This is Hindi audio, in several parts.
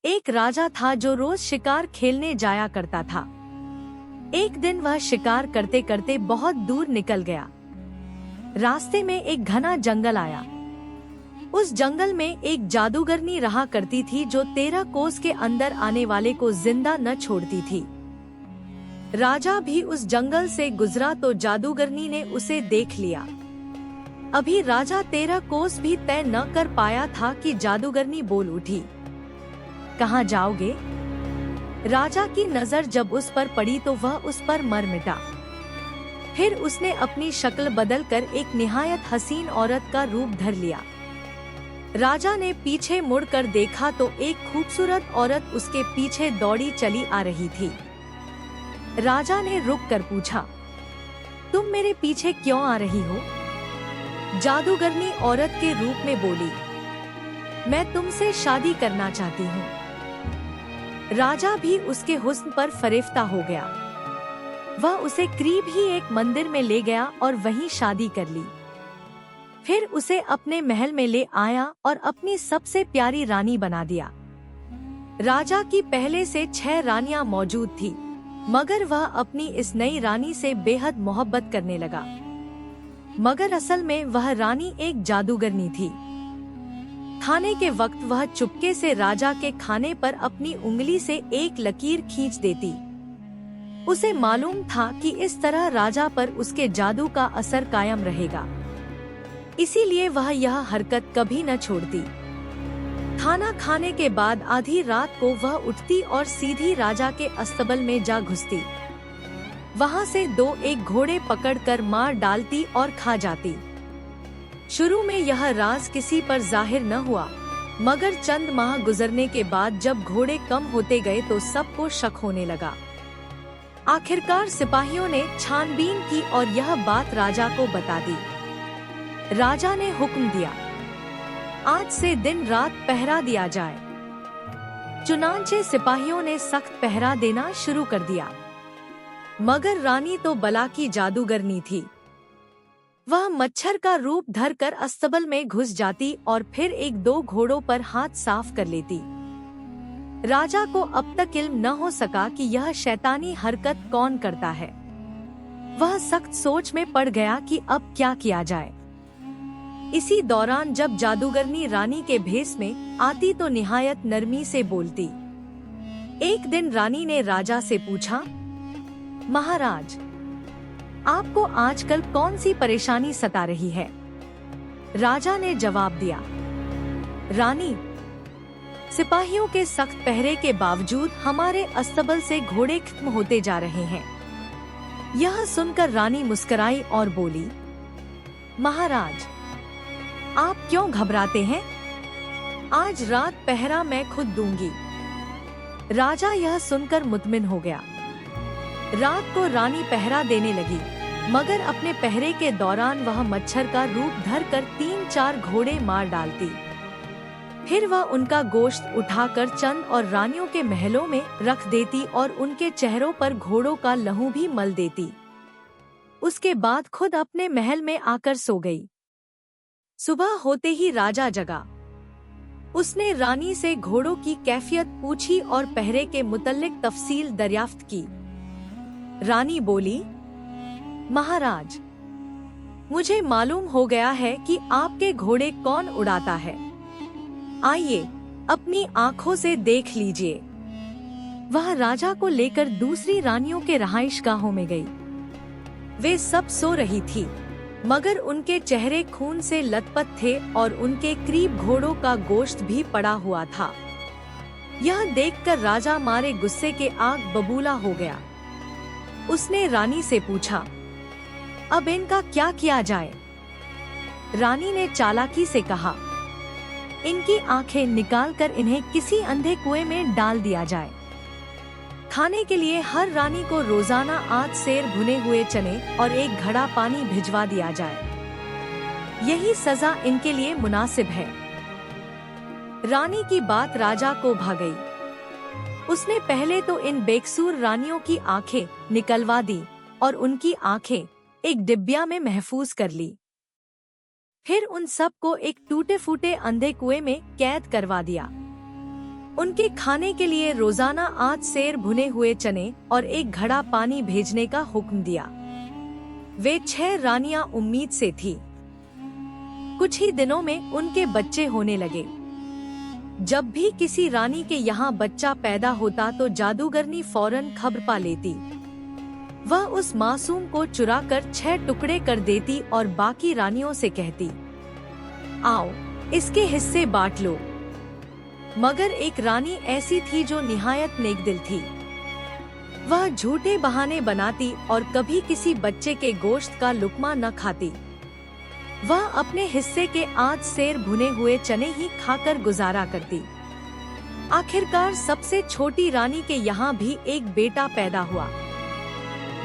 एक राजा था जो रोज शिकार खेलने जाया करता था। एक दिन वह शिकार करते करते बहुत दूर निकल गया। रास्ते में एक घना जंगल आया। उस जंगल में एक जादूगरनी रहा करती थी जो 13 कोस के अंदर आने वाले को जिंदा न छोड़ती थी। राजा भी उस जंगल से गुजरा तो जादूगरनी ने उसे देख लिया। अभी राजा 13 कोस भी तय न कर पाया था कि जादूगरनी बोल उठी, कहाँ जाओगे? राजा की नजर जब उस पर पड़ी तो वह उस पर मर मिटा। फिर उसने अपनी शक्ल बदलकर एक निहायत हसीन औरत का रूप धर लिया। राजा ने पीछे मुड़कर देखा तो एक खूबसूरत औरत उसके पीछे दौड़ी चली आ रही थी। राजा ने रुक कर पूछा, तुम मेरे पीछे क्यों आ रही हो? जादूगरनी औरत के रूप में बोली, मैं तुमसे शादी करना चाहती हूँ। राजा भी उसके हुस्न पर फरेफ्ता हो गया। वह उसे करीब ही एक मंदिर में ले गया और वहीं शादी कर ली। फिर उसे अपने महल में ले आया और अपनी सबसे प्यारी रानी बना दिया। राजा की पहले से 6 रानियां मौजूद थी, मगर वह अपनी इस नई रानी से बेहद मोहब्बत करने लगा। मगर असल में वह रानी एक जादूगरनी थी। खाने के वक्त वह चुपके से राजा के खाने पर अपनी उंगली से एक लकीर खींच देती। उसे मालूम था कि इस तरह राजा पर उसके जादू का असर कायम रहेगा, इसीलिए वह यह हरकत कभी न छोड़ती। खाना खाने के बाद आधी रात को वह उठती और सीधी राजा के अस्तबल में जा घुसती। वहां से 2-1 घोड़े पकड़कर मार डालती और खा जाती। शुरू में यह राज किसी पर जाहिर न हुआ, मगर चंद माह गुजरने के बाद जब घोड़े कम होते गए तो सबको शक होने लगा। आखिरकार सिपाहियों ने छानबीन की और यह बात राजा को बता दी। राजा ने हुक्म दिया, आज से दिन रात पहरा दिया जाए। चुनांचे सिपाहियों ने सख्त पहरा देना शुरू कर दिया। मगर रानी तो बला की जादूगरनी थी। वह मच्छर का रूप धरकर अस्तबल में घुस जाती और फिर 1-2 घोड़ों पर हाथ साफ कर लेती। राजा को अब तक इल्म न हो सका कि यह शैतानी हरकत कौन करता है। वह सख्त सोच में पड़ गया कि अब क्या किया जाए। इसी दौरान जब जादूगरनी रानी के भेस में आती तो निहायत नरमी से बोलती। एक दिन रानी ने राजा से पूछा, महाराज, आपको आजकल कौन सी परेशानी सता रही है? राजा ने जवाब दिया, रानी, सिपाहियों के सख्त पहरे के बावजूद हमारे अस्तबल से घोड़े खत्म होते जा रहे हैं। यह सुनकर रानी मुस्कुराई और बोली, महाराज, आप क्यों घबराते हैं? आज रात पहरा मैं खुद दूंगी। राजा यह सुनकर मुतमिन हो गया। रात को रानी पहरा देने लगी, मगर अपने पहरे के दौरान वह मच्छर का रूप धरकर 3-4 घोड़े मार डालती। फिर वह उनका गोश्त उठाकर चंद और रानियों के महलों में रख देती और उनके चेहरों पर घोड़ों का लहू भी मल देती। उसके बाद खुद अपने महल में आकर सो गई। सुबह होते ही राजा जगा। उसने रानी से घोड़ों की कैफियत पूछी और पहरे के मुतल्लिक तफसील दरियाफ्त की। रानी बोली, महाराज, मुझे मालूम हो गया है कि आपके घोड़े कौन उड़ाता है। आइए, अपनी आँखों से देख लीजिए। वह राजा को लेकर दूसरी रानियों के रहाइशगाहों में गई। वे सब सो रही थी, मगर उनके चेहरे खून से लथपथ थे और उनके करीब घोड़ों का गोश्त भी पड़ा हुआ था। यह देखकर राजा मारे गुस्से के आग बबूला हो गया। उसने रानी से पूछा, अब इनका क्या किया जाए? रानी ने चालाकी से कहा, इनकी आंखें निकालकर इन्हें किसी अंधे कुएं में डाल दिया जाए। खाने के लिए हर रानी को रोजाना 8 सेर भुने हुए चने और 1 घड़ा पानी भिजवा दिया जाए। यही सजा इनके लिए मुनासिब है। रानी की बात राजा को भा गई। उसने पहले तो इन बेकसूर रानियों की आंखें निकलवा दी और उनकी आंखें एक डिब्बिया में महफूज कर ली। फिर उन सब को एक टूटे फूटे अंधे कुएं में कैद करवा दिया। उनके खाने के लिए रोजाना 8 सेर भुने हुए चने और 1 घड़ा पानी भेजने का हुक्म दिया। वे 6 रानियां उम्मीद से थी। कुछ ही दिनों में उनके बच्चे होने लगे। जब भी किसी रानी के यहाँ बच्चा पैदा होता तो जादूगरनी फौरन खबर पा लेती। वह उस मासूम को चुराकर 6 टुकड़े कर देती और बाकी रानियों से कहती, आओ इसके हिस्से बांट लो। मगर एक रानी ऐसी थी जो निहायत नेकदिल थी। वह झूठे बहाने बनाती और कभी किसी बच्चे के गोश्त का लुकमा न खाती। वह अपने हिस्से के 8 सेर भुने हुए चने ही खाकर गुजारा करती। आखिरकार सबसे छोटी रानी के यहाँ भी एक बेटा पैदा हुआ।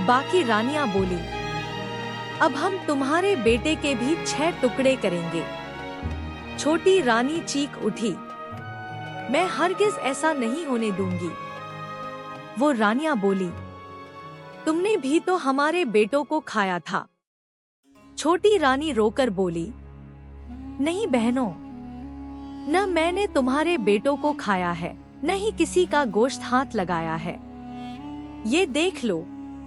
बाकी रानियां बोली, अब हम तुम्हारे बेटे के भी 6 टुकड़े करेंगे। छोटी रानी चीख उठी, मैं हरगिज ऐसा नहीं होने दूंगी। वो रानियां बोली, तुमने भी तो हमारे बेटों को खाया था। छोटी रानी रोकर बोली, नहीं बहनों, न मैंने तुम्हारे बेटों को खाया है, न ही किसी का गोश्त हाथ लगाया है। ये देख लो,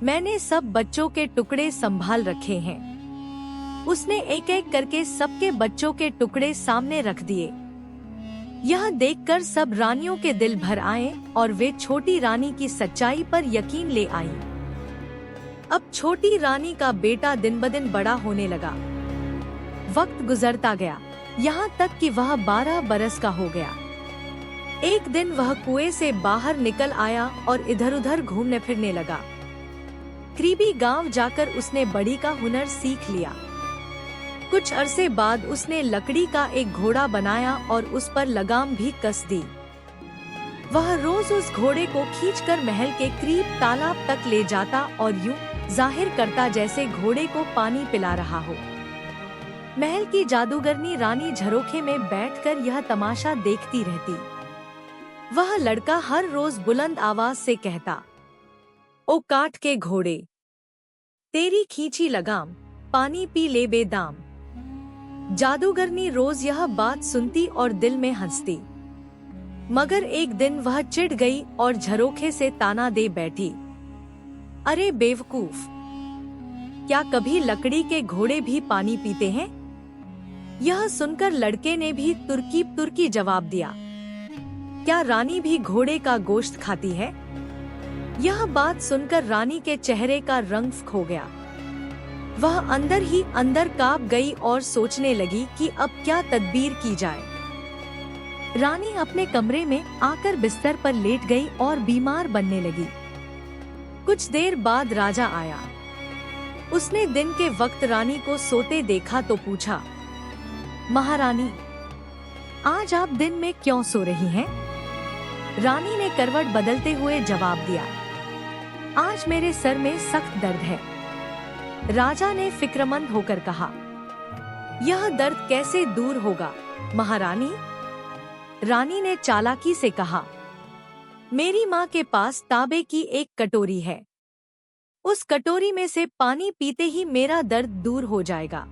मैंने सब बच्चों के टुकड़े संभाल रखे हैं। उसने एक एक करके सबके बच्चों के टुकड़े सामने रख दिए। यह देखकर सब रानियों के दिल भर आए और वे छोटी रानी की सच्चाई पर यकीन ले आईं। अब छोटी रानी का बेटा दिन ब दिन बड़ा होने लगा। वक्त गुजरता गया, यहाँ तक कि वह 12 बरस का हो गया। एक दिन वह कुएं से बाहर निकल आया और इधर-उधर घूमने फिरने लगा। करीबी गांव जाकर उसने बड़ी का हुनर सीख लिया। कुछ अरसे बाद उसने लकड़ी का एक घोड़ा बनाया और उस पर लगाम भी कस दी। वह रोज उस घोड़े को खींचकर महल के करीब तालाब तक ले जाता और यूं जाहिर करता जैसे घोड़े को पानी पिला रहा हो। महल की जादूगरनी रानी झरोखे में बैठकर यह तमाशा देखती रहती। वह लड़का हर रोज बुलंद आवाज से कहता, ओ काठ के घोड़े, तेरी खींची लगाम, पानी पी ले बेदाम। जादूगरनी रोज यह बात सुनती और दिल में हंसती। मगर एक दिन वह चिढ़ गई और झरोखे से ताना दे बैठी, अरे बेवकूफ, क्या कभी लकड़ी के घोड़े भी पानी पीते हैं? यह सुनकर लड़के ने भी तुर्की तुर्की जवाब दिया, क्या रानी भी घोड़े का गोश्त खाती है? यह बात सुनकर रानी के चेहरे का रंग खो गया। वह अंदर ही अंदर कांप गई और सोचने लगी कि अब क्या तदबीर की जाए। रानी अपने कमरे में आकर बिस्तर पर लेट गई और बीमार बनने लगी। कुछ देर बाद राजा आया। उसने दिन के वक्त रानी को सोते देखा तो पूछा, महारानी, आज आप दिन में क्यों सो रही हैं? रानी ने करवट बदलते हुए जवाब दिया, आज मेरे सर में सख्त दर्द है। राजा ने फिक्रमंद होकर कहा, यह दर्द कैसे दूर होगा महारानी? रानी ने चालाकी से कहा, मेरी माँ के पास तांबे की एक कटोरी है। उस कटोरी में से पानी पीते ही मेरा दर्द दूर हो जाएगा।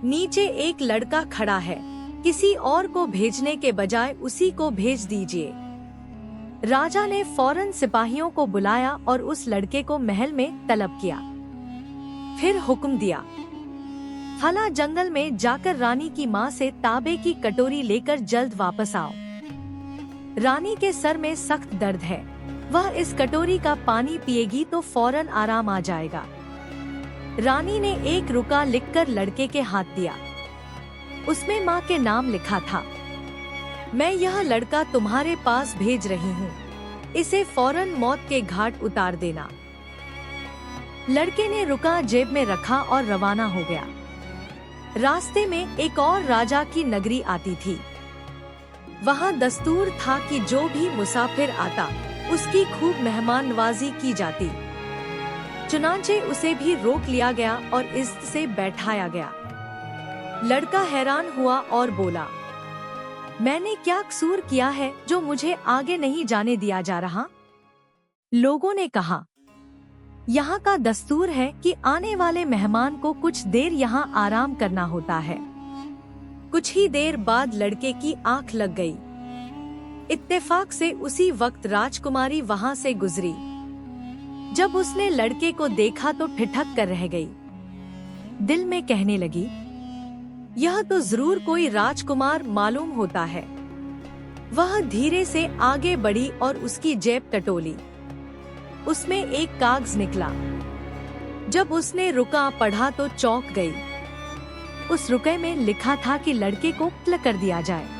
नीचे एक लड़का खड़ा है, किसी और को भेजने के बजाय उसी को भेज दीजिए। राजा ने फौरन सिपाहियों को बुलाया और उस लड़के को महल में तलब किया। फिर हुक्म दिया, फला जंगल में जाकर रानी की माँ से तांबे की कटोरी लेकर जल्द वापस आओ। रानी के सर में सख्त दर्द है, वह इस कटोरी का पानी पिएगी तो फौरन आराम आ जाएगा। रानी ने एक रुका लिखकर लड़के के हाथ दिया। उसमें माँ के नाम लिखा था, मैं यह लड़का तुम्हारे पास भेज रही हूँ, इसे फौरन मौत के घाट उतार देना। लड़के ने रुका जेब में रखा और रवाना हो गया। रास्ते में एक और राजा की नगरी आती थी। वहाँ दस्तूर था कि जो भी मुसाफिर आता उसकी खूब मेहमान नवाजी की जाती। चुनांचे उसे भी रोक लिया गया और इज्जत से बैठाया गया। लड़का हैरान हुआ और बोला, मैंने क्या कसूर किया है जो मुझे आगे नहीं जाने दिया जा रहा? लोगों ने कहा, यहाँ का दस्तूर है कि आने वाले मेहमान को कुछ देर यहाँ आराम करना होता है। कुछ ही देर बाद लड़के की आंख लग गई। इत्तेफाक से उसी वक्त राजकुमारी वहां से गुजरी। जब उसने लड़के को देखा तो ठिठक कर रह गई। दिल में कहने लगी, यह तो जरूर कोई राजकुमार मालूम होता है। वह धीरे से आगे बढ़ी और उसकी जेब टटोली। उसमें एक कागज निकला। जब उसने रुका पढ़ा तो चौंक गई। उस रुके में लिखा था कि लड़के को कत्ल कर दिया जाए।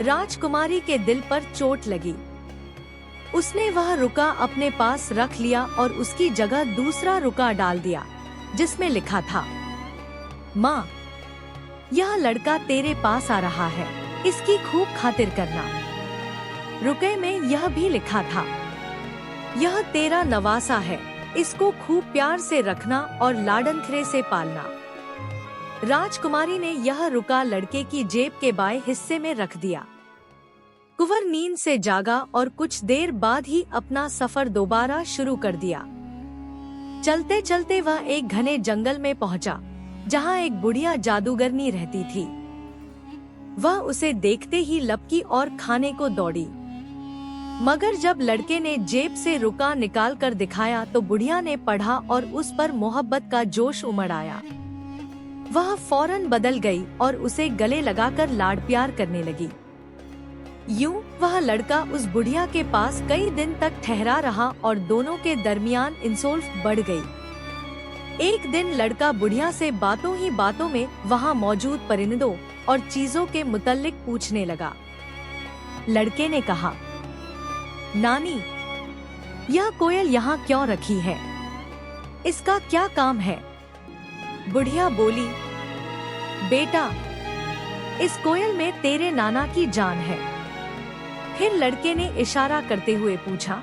राजकुमारी के दिल पर चोट लगी। उसने वह रुका अपने पास रख लिया और उसकी जगह दूसरा रुका डाल दिया, जिसमें लिखा था, माँ, यह लड़का तेरे पास आ रहा है, इसकी खूब खातिर करना। रुके में यह भी लिखा था, यह तेरा नवासा है, इसको खूब प्यार से रखना और लाडनखरे से पालना। राजकुमारी ने यह रुका लड़के की जेब के बाएं हिस्से में रख दिया। कुंवर नींद से जागा और कुछ देर बाद ही अपना सफर दोबारा शुरू कर दिया। चलते चलते वह एक घने जंगल में पहुंचा, जहां एक बुढ़िया जादूगरनी रहती थी। वह उसे देखते ही लपकी और खाने को दौड़ी। मगर जब लड़के ने जेब से रुका निकाल कर दिखाया तो बुढ़िया ने पढ़ा और उस पर मोहब्बत का जोश उमड़ आया। वह फौरन बदल गई और उसे गले लगाकर लाड प्यार करने लगी। यूं वह लड़का उस बुढ़िया के पास कई दिन तक ठहरा रहा और दोनों के दरमियान इंसुल्फ बढ़ गई। एक दिन लड़का बुढ़िया से बातों ही बातों में वहां मौजूद परिंदों और चीजों के मुतल्लिक पूछने लगा। लड़के ने कहा, नानी, यह कोयल यहाँ क्यों रखी है? इसका क्या काम है? बुढ़िया बोली, बेटा, इस कोयल में तेरे नाना की जान है। फिर लड़के ने इशारा करते हुए पूछा,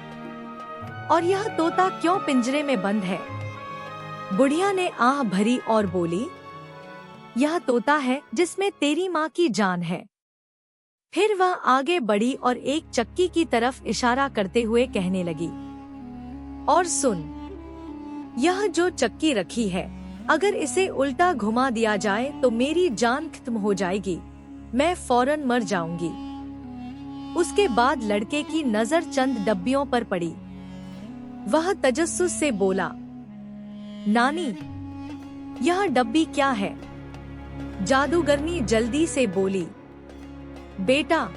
और यह तोता क्यों पिंजरे में बंद है? बुढ़िया ने आह भरी और बोली, यह तोता है जिसमें तेरी माँ की जान है। फिर वह आगे बढ़ी और एक चक्की की तरफ इशारा करते हुए कहने लगी, और सुन, यह जो चक्की रखी है, अगर इसे उल्टा घुमा दिया जाए तो मेरी जान खत्म हो जाएगी, मैं फौरन मर जाऊंगी। उसके बाद लड़के की नजर चंद डब्बियों पर पड़ी। वह तजस्सुस से बोला, नानी, यह डब्बी क्या है? जादूगरनी जल्दी से बोली, बेटा,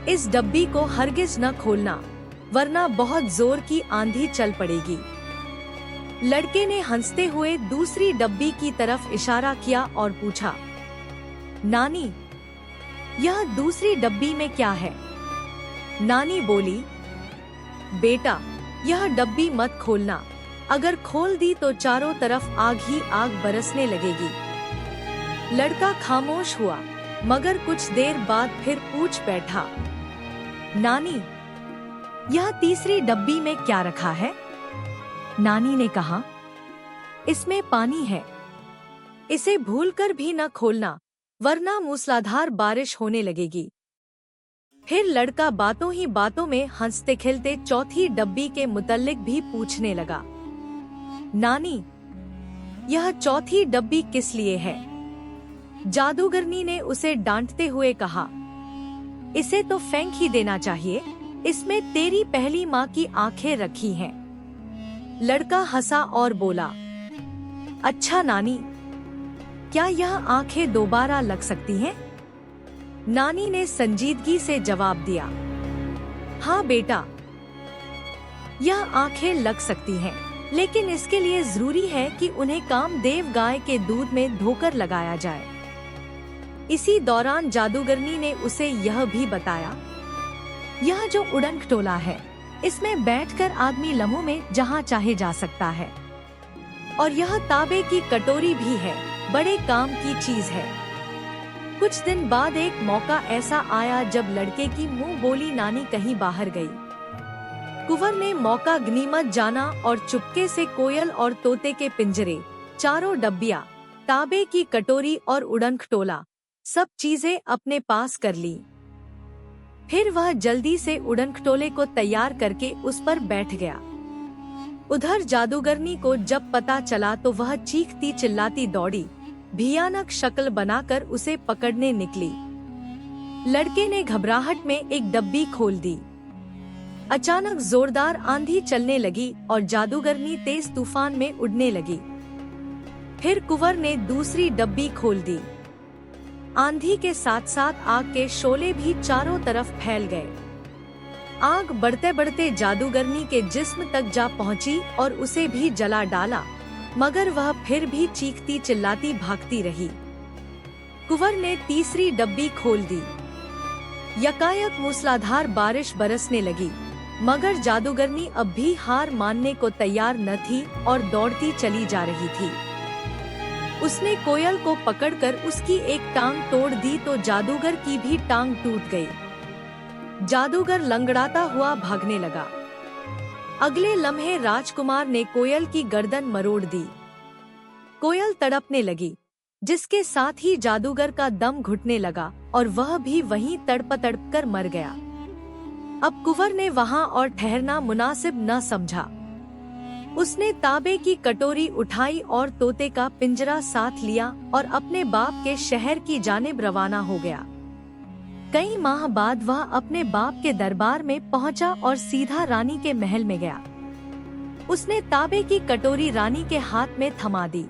इस डब्बी को हरगिज न खोलना, वरना बहुत जोर की आंधी चल पड़ेगी। लड़के ने हंसते हुए दूसरी डब्बी की तरफ इशारा किया और पूछा, नानी, यह दूसरी डब्बी में क्या है? नानी बोली, बेटा, यह डब्बी मत खोलना, अगर खोल दी तो चारों तरफ आग ही आग बरसने लगेगी। लड़का खामोश हुआ, मगर कुछ देर बाद फिर पूछ बैठा, नानी, यह तीसरी डब्बी में क्या रखा है? नानी ने कहा, इसमें पानी है, इसे भूलकर भी न खोलना, वरना मूसलाधार बारिश होने लगेगी। फिर लड़का बातों ही बातों में हंसते खिलते चौथी डब्बी के मुतल्लिक भी पूछने लगा, नानी, यह चौथी डब्बी किस लिए है? जादूगरनी ने उसे डांटते हुए कहा, इसे तो फेंक ही देना चाहिए, इसमें तेरी पहली माँ की आंखें रखी हैं। लड़का हंसा और बोला, अच्छा नानी, क्या यह आंखें दोबारा लग सकती हैं? नानी ने संजीदगी से जवाब दिया, हाँ बेटा, यह आंखें लग सकती हैं, लेकिन इसके लिए जरूरी है कि उन्हें कामदेव गाय के दूध में धोकर लगाया जाए। इसी दौरान जादूगरनी ने उसे यह भी बताया, यह जो उड़न खटोला है, इसमें बैठकर आदमी लम्हों में जहाँ चाहे जा सकता है, और यह तांबे की कटोरी भी है, बड़े काम की चीज है। कुछ दिन बाद एक मौका ऐसा आया जब लड़के की मुंह बोली नानी कहीं बाहर गई। कुंवर ने मौका गनीमत जाना और चुपके से कोयल और तोते के पिंजरे, चारों डब्बियां, तांबे की कटोरी और उड़न खटोला, सब चीजें अपने पास कर ली। फिर वह जल्दी से उड़न खटोले को तैयार करके उस पर बैठ गया। उधर जादूगरनी को जब पता चला तो वह चीखती चिल्लाती दौड़ी, भयानक शक्ल बनाकर उसे पकड़ने निकली। लड़के ने घबराहट में एक डब्बी खोल दी। अचानक जोरदार आंधी चलने लगी और जादूगरनी तेज तूफान में उड़ने लगी। फिर कुंवर ने दूसरी डब्बी खोल दी। आंधी के साथ साथ आग के शोले भी चारों तरफ फैल गए। आग बढ़ते बढ़ते जादूगरनी के जिस्म तक जा पहुंची और उसे भी जला डाला, मगर वह फिर भी चीखती चिल्लाती भागती रही। कुंवर ने तीसरी डब्बी खोल दी। यकायक मूसलाधार बारिश बरसने लगी, मगर जादूगरनी अब भी हार मानने को तैयार न थी और दौड़ती चली जा रही थी। उसने कोयल को पकड़कर उसकी एक टांग तोड़ दी तो जादूगर की भी टांग टूट गई। जादूगर लंगड़ाता हुआ भागने लगा। अगले लम्हे राजकुमार ने कोयल की गर्दन मरोड़ दी। कोयल तड़पने लगी, जिसके साथ ही जादूगर का दम घुटने लगा और वह भी वहीं तड़प कर मर गया। अब कुंवर ने वहां और ठहरना मुनासिब न समझा। उसने तांबे की कटोरी उठाई और तोते का पिंजरा साथ लिया और अपने बाप के शहर की जानिब रवाना हो गया। कई माह बाद वह अपने बाप के दरबार में पहुंचा और सीधा रानी के महल में गया। उसने तांबे की कटोरी रानी के हाथ में थमा दी।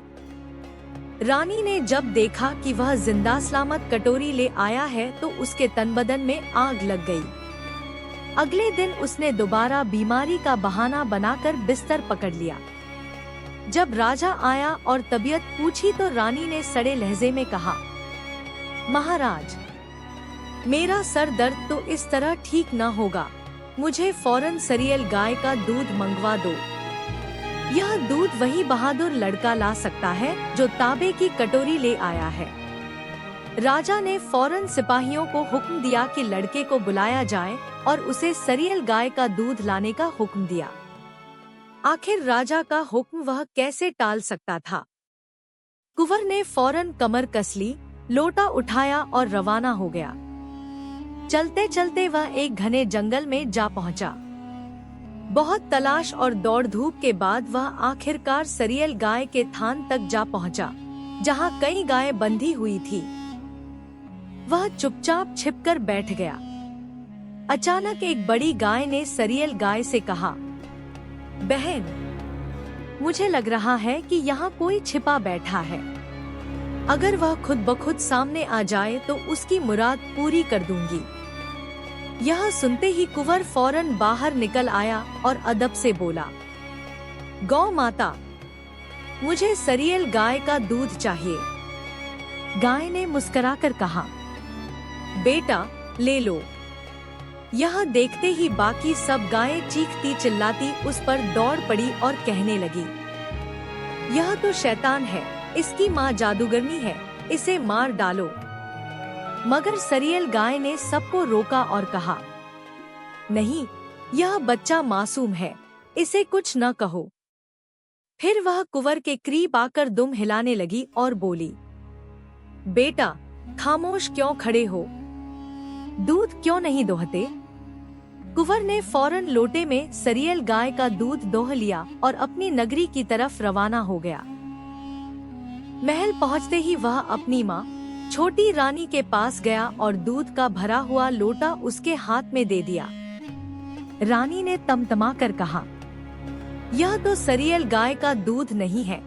रानी ने जब देखा कि वह जिंदा सलामत कटोरी ले आया है तो उसके तन बदन में आग लग गई। अगले दिन उसने दोबारा बीमारी का बहाना बनाकर बिस्तर पकड़ लिया। जब राजा आया और तबीयत पूछी तो रानी ने सड़े लहजे में कहा, महाराज, मेरा सर दर्द तो इस तरह ठीक न होगा। मुझे फौरन सरियल गाय का दूध मंगवा दो। यह दूध वही बहादुर लड़का ला सकता है जो तांबे की कटोरी ले आया है। राजा ने फौरन सिपाहियों को हुक्म दिया कि लड़के को बुलाया जाए और उसे सरियल गाय का दूध लाने का हुक्म दिया। आखिर राजा का हुक्म वह कैसे टाल सकता था। कुंवर ने फौरन कमर कस ली, लोटा उठाया और रवाना हो गया। चलते चलते वह एक घने जंगल में जा पहुंचा। बहुत तलाश और दौड़ धूप के बाद वह आखिरकार सरियल गाय के थान तक जा पहुंचा, जहां कई गायें बंधी हुई थी। वह चुपचाप छिपकर बैठ गया। अचानक एक बड़ी गाय ने सरियल गाय से कहा, बहन, मुझे लग रहा है कि यहाँ कोई छिपा बैठा है। अगर वह खुद ब खुद सामने आ जाए तो उसकी मुराद पूरी कर दूंगी। यह सुनते ही कुंवर फौरन बाहर निकल आया और अदब से बोला, गौ माता, मुझे सरियल गाय का दूध चाहिए। गाय ने मुस्कुराकर कहा, बेटा ले लो। यह देखते ही बाकी सब गायें चीखती चिल्लाती उस पर दौड़ पड़ी और कहने लगी, यह तो शैतान है, इसकी माँ जादूगरनी है, इसे मार डालो। मगर सरियल गाय ने सबको रोका और कहा, नहीं, यह बच्चा मासूम है, इसे कुछ न कहो। फिर वह कुंवर के करीब आकर दुम हिलाने लगी और बोली, बेटा, खामोश क्यों खड़े हो? दूध क्यों नहीं दोहते? कुंवर ने फौरन लोटे में सरियल गाय का दूध दोह लिया और अपनी नगरी की तरफ रवाना हो गया। महल पहुंचते ही वह अपनी माँ छोटी रानी के पास गया और दूध का भरा हुआ लोटा उसके हाथ में दे दिया। रानी ने तमतमा कर कहा, यह तो सरियल गाय का दूध नहीं है,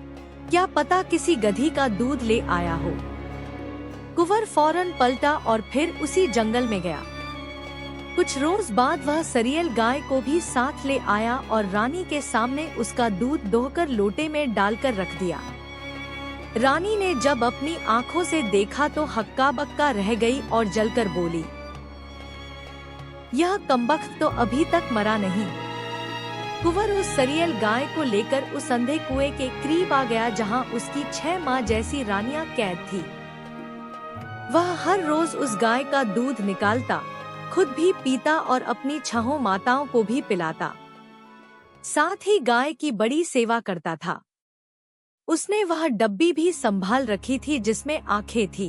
क्या पता किसी गधी का दूध ले आया हो। कुंवर फौरन पलटा और फिर उसी जंगल में गया। कुछ रोज बाद वह सरियल गाय को भी साथ ले आया और रानी के सामने उसका दूध दोहकर लोटे में डालकर रख दिया। रानी ने जब अपनी आंखों से देखा तो हक्का बक्का रह गई और जलकर बोली, यह कमबख्त तो अभी तक मरा नहीं। कुंवर उस सरियल गाय को लेकर उस अंधे कुएं के करीब आ गया जहां उसकी 6 माँ जैसी रानियां कैद थी। वह हर रोज उस गाय का दूध निकालता, खुद भी पीता और अपनी 6 माताओं को भी पिलाता। साथ ही गाय की बड़ी सेवा करता था। उसने वह डब्बी भी संभाल रखी थी जिसमें आंखें थी।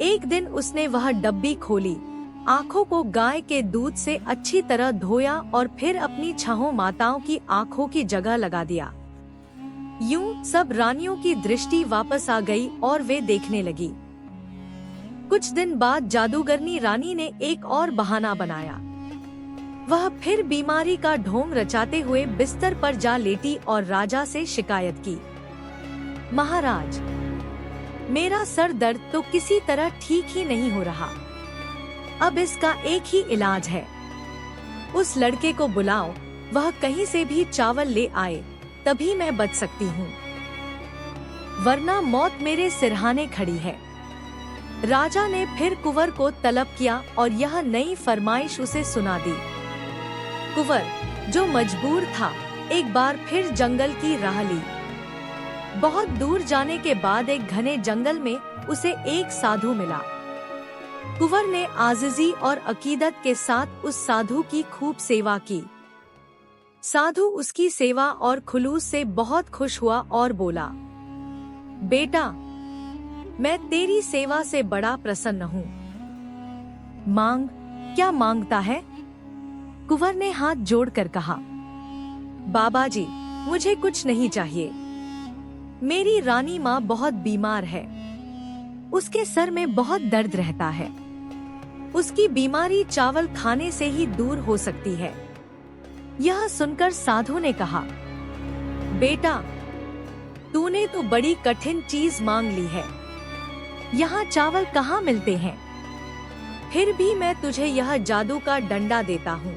एक दिन उसने वह डब्बी खोली, आंखों को गाय के दूध से अच्छी तरह धोया और फिर अपनी 6 माताओं की आंखों की जगह लगा दिया। यूं सब रानियों की दृष्टि वापस आ गई और वे देखने लगी। कुछ दिन बाद जादूगरनी रानी ने एक और बहाना बनाया। वह फिर बीमारी का ढोंग रचाते हुए बिस्तर पर जा लेटी और राजा से शिकायत की। महाराज, मेरा सर दर्द तो किसी तरह ठीक ही नहीं हो रहा। अब इसका एक ही इलाज है। उस लड़के को बुलाओ, वह कहीं से भी चावल ले आए, तभी मैं बच सकती हूँ, वरना मौत मेरे सिरहाने खड़ी है। राजा ने फिर कुंवर को तलब किया और यह नई फरमाइश उसे सुना दी। कुंवर, जो मजबूर था, एक बार फिर जंगल की राह ली। बहुत दूर जाने के बाद एक घने जंगल में उसे एक साधु मिला। कुंवर ने आजिज़ी और अकीदत के साथ उस साधु की खूब सेवा की। साधु उसकी सेवा और खुलूस से बहुत खुश हुआ और बोला, बेटा, मैं तेरी सेवा से बड़ा प्रसन्न हूँ। मांग, क्या मांगता है? कुंवर ने हाथ जोड़कर कहा, बाबा जी, मुझे कुछ नहीं चाहिए। मेरी रानी माँ बहुत बीमार है। उसके सर में बहुत दर्द रहता है। उसकी बीमारी चावल खाने से ही दूर हो सकती है। यह सुनकर साधु ने कहा, बेटा, तूने तो बड़ी कठिन चीज मांग ली है। यहाँ चावल कहाँ मिलते हैं? फिर भी मैं तुझे यह जादू का डंडा देता हूँ।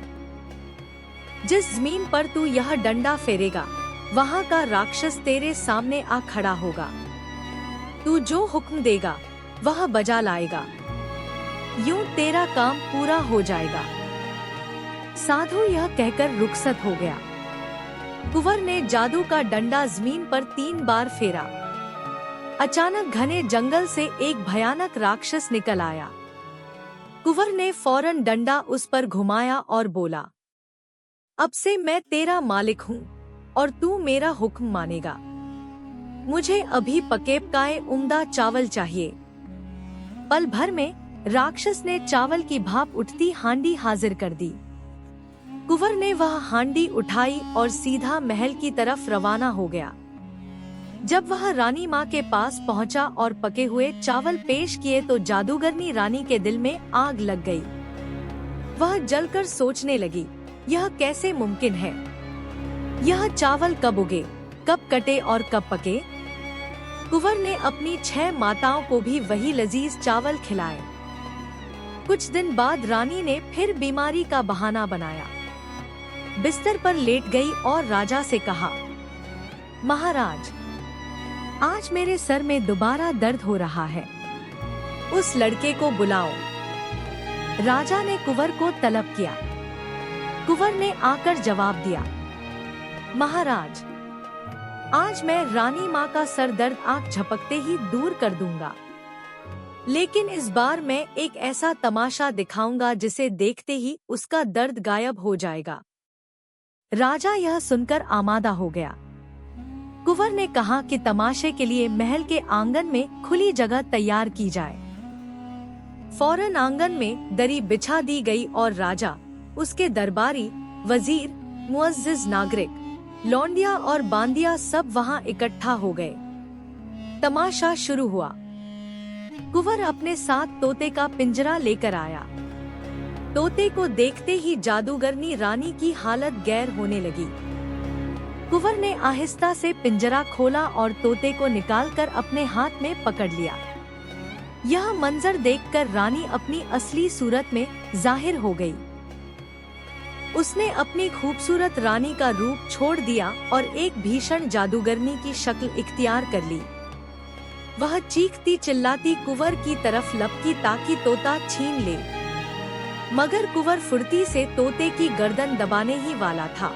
जिस जमीन पर तू यह डंडा फेरेगा, वहाँ का राक्षस तेरे सामने आ खड़ा होगा। तू जो हुक्म देगा वह बजा लाएगा। यूं तेरा काम पूरा हो जाएगा। साधु यह कहकर रुखसत हो गया। कुंवर ने जादू का डंडा जमीन पर 3 बार फेरा। अचानक घने जंगल से एक भयानक राक्षस निकल आया। कुंवर ने फौरन डंडा उस पर घुमाया और बोला, अब से मैं तेरा मालिक हूँ और तू मेरा हुक्म मानेगा। मुझे अभी पके पकाए उम्दा चावल चाहिए। पल भर में राक्षस ने चावल की भाप उठती हांडी हाजिर कर दी। कुंवर ने वह हांडी उठाई और सीधा महल की तरफ रवाना हो गया। जब वह रानी माँ के पास पहुँचा और पके हुए चावल पेश किए तो जादूगरनी रानी के दिल में आग लग गई। वह जलकर सोचने लगी, यह कैसे मुमकिन है? यह चावल कब उगे, कब कटे और कब पके? कुंवर ने अपनी 6 माताओं को भी वही लजीज चावल खिलाए। कुछ दिन बाद रानी ने फिर बीमारी का बहाना बनाया। बिस्तर पर लेट गई और राजा से कहा, महाराज, आज मेरे सर में दोबारा दर्द हो रहा है। उस लड़के को बुलाओ। राजा ने कुंवर को तलब किया। कुंवर ने आकर जवाब दिया, महाराज, आज मैं रानी माँ का सर दर्द आँख झपकते ही दूर कर दूंगा। लेकिन इस बार मैं एक ऐसा तमाशा दिखाऊंगा जिसे देखते ही उसका दर्द गायब हो जाएगा। राजा यह सुनकर आमादा हो गया। कुंवर ने कहा कि तमाशे के लिए महल के आंगन में खुली जगह तैयार की जाए। फौरन आंगन में दरी बिछा दी गई और राजा, उसके दरबारी, वजीर, मुअज्जिज नागरिक, लौंडिया और बांदिया सब वहां इकट्ठा हो गए। तमाशा शुरू हुआ। कुंवर अपने साथ तोते का पिंजरा लेकर आया। तोते को देखते ही जादूगरनी रानी की हालत गैर होने लगी। कुंवर ने आहिस्ता से पिंजरा खोला और तोते को निकालकर अपने हाथ में पकड़ लिया। यह मंजर देखकर रानी अपनी असली सूरत में जाहिर हो गई। उसने अपनी खूबसूरत रानी का रूप छोड़ दिया और एक भीषण जादूगरनी की शक्ल इख्तियार कर ली। वह चीखती चिल्लाती कुंवर की तरफ लपकी ताकि तोता छीन ले, मगर कुंवर फुर्ती से तोते की गर्दन दबाने ही वाला था।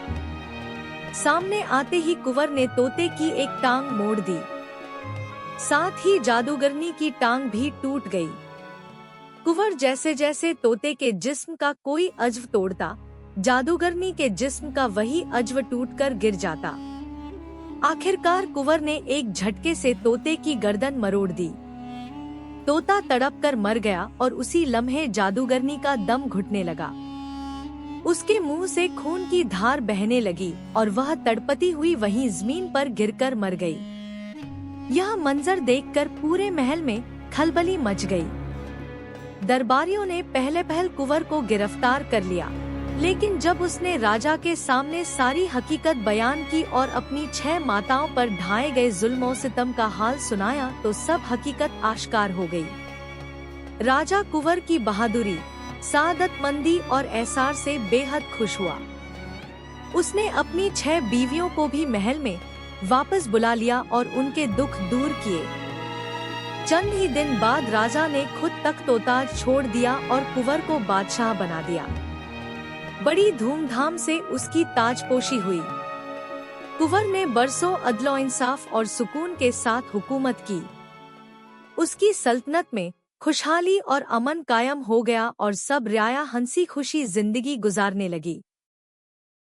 सामने आते ही कुंवर ने तोते की एक टांग मोड़ दी। साथ ही जादूगरनी की टांग भी टूट गई। कुंवर जैसे जैसे तोते के जिस्म का कोई अज्व तोड़ता, जादूगरनी के जिस्म का वही अज्व टूटकर गिर जाता। आखिरकार कुंवर ने एक झटके से तोते की गर्दन मरोड़ दी। तोता तड़पकर मर गया और उसी लम्हे जादूगरनी का दम घुटने लगा। उसके मुंह से खून की धार बहने लगी और वह तड़पती हुई वहीं जमीन पर गिरकर मर गई। यह मंजर देखकर पूरे महल में खलबली मच गई। दरबारियों ने पहले पहल कुंवर को गिरफ्तार कर लिया, लेकिन जब उसने राजा के सामने सारी हकीकत बयान की और अपनी 6 माताओं पर ढाए गए जुल्म सितम का हाल सुनाया तो सब हकीकत आश्कार हो गई। राजा कुंवर की बहादुरी, सादतमंदी और एसार से बेहद खुश हुआ। उसने अपनी 6 बीवियों को भी महल में वापस बुला लिया और उनके दुख दूर किए। चंद ही दिन बाद राजा ने खुद तख्त-ओ-ताज छोड़ दिया और कुंवर को बादशाह बना दिया। बड़ी धूमधाम से उसकी ताजपोशी हुई। कुंवर ने बरसों अदलो इंसाफ और सुकून के साथ हुकूमत की। उसकी सल्तनत में खुशहाली और अमन कायम हो गया और सब रियाया हंसी खुशी जिंदगी गुजारने लगी।